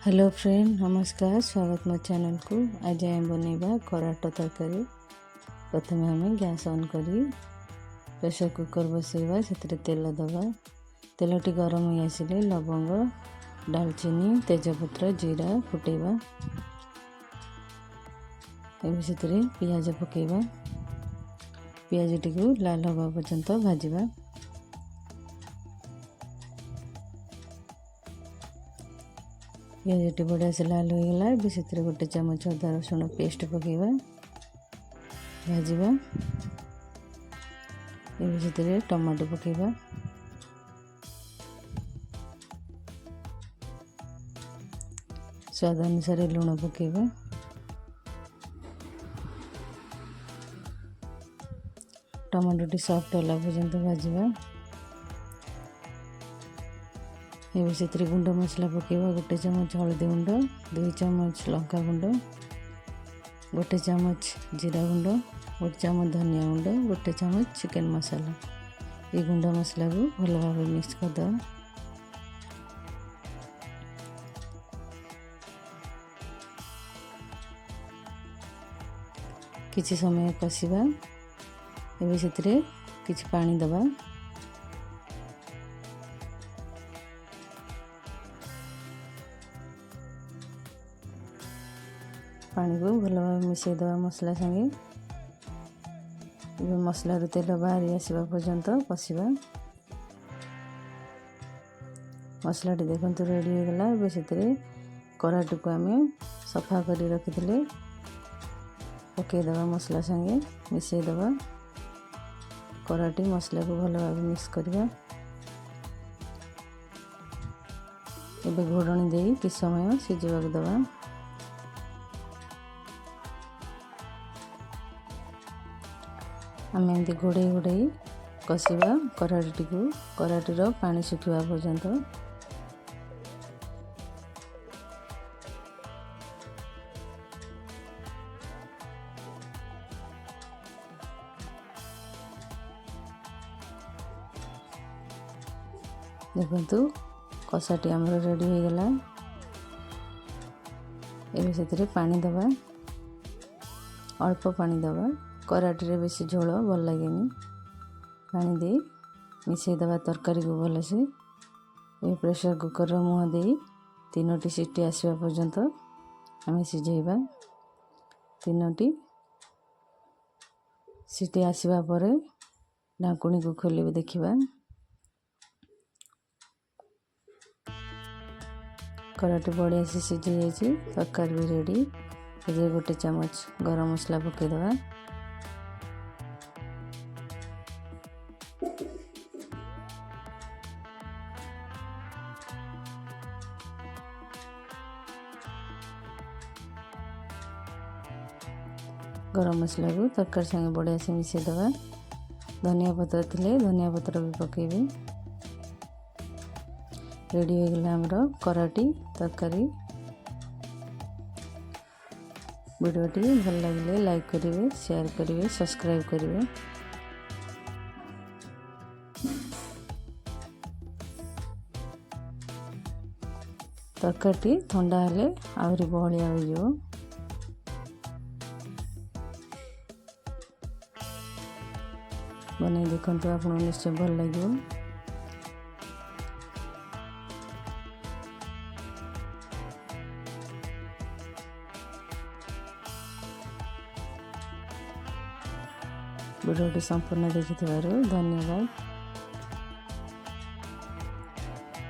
Hello friend, नमस्कार। स्वागत मो चैनल को। आज आम बनैबा कराट तरकारी। प्रथम आम गैस ऑन करी प्रेशर कुकर बसैबा, से तेल दबा। तेलटी गरम हो आसिले लवंग, डालचीनी, तेजपत्र, जीरा फुटेबा। से पियाज पकेबा। पियाज टी लाल हवा पर्यंत भाजवा। पियाज बढ़िया से लाल हो गला। से गोटे चामच अदा रसुण पेस्ट पकेबा, भाजवा। से टमाटो पकेबा, स्वाद अनुसार लुण पकेबा। टमाटो टी सॉफ्ट होला पर्यंत भाजवा। से गुंड मसला पकेबा। गोटे चामच हल्दी गुंड, 2 चामच लंका गुंड, गोटे चामच जीरा गुंड, गोटे चामच धनिया गुंड, गोटे चामच चिकन मसाला। ये गुंड मसला को भल भाव मिक्स करदे। किछि समय कषिबा। एबे से किछि पानी दबा। पानी को भल भाव मिसई दबा मसला संगे। मसला तेल बाहर आसवा पर्यंत कषिबा। मसला देखो रेडी हो गला। एबे से कराटी को आम सफा कर रखिले पकईदबा। मसला संगे मिसई दबा। कराटी मसला को भल भाव मिक्स करवा। एबे घोड़णी दे कि समय सिझा दबा। आम एमती घोड़े घोड़े कषिबा कराटी को। कराटीर पानी सुखा पर्यंत। देखु कषाटी आमर रेडी हो गला। एबे से पानी दबा, अल्प पानी दबा। कराटी रे बेसी झोल भल लगेनी। पानी दे मिसई दबा तरकारी को भल से। प्रेशर कुकर मुह दे 3टी सीटी आसवा पर्यंत आम सिझेबा। 3टी सीटी आसवा परे ढाकुणी को खोल देखा। कराटी बढ़िया से सिझी जाइए। तरकारी भी रेडी। गोटे चामच गरम मसला पकईदबा। गरम मसला को तरकारी संगे बढ़िया से मिसई दबा। धनिया पत्र थिले धनिया पत्र भी पकेबे। रेडी हो गला हमर कराटी तरकारी। वीडियोटी भल लगे लाइक करेंगे, शेयर करेंगे, सब्सक्राइब करेंगे। तरकारी ठंडा हेले आहरी बहलिया हो। बने देखो आपको निश्चय भल लगे। वीडियो संपूर्ण देखि धन्यवाद।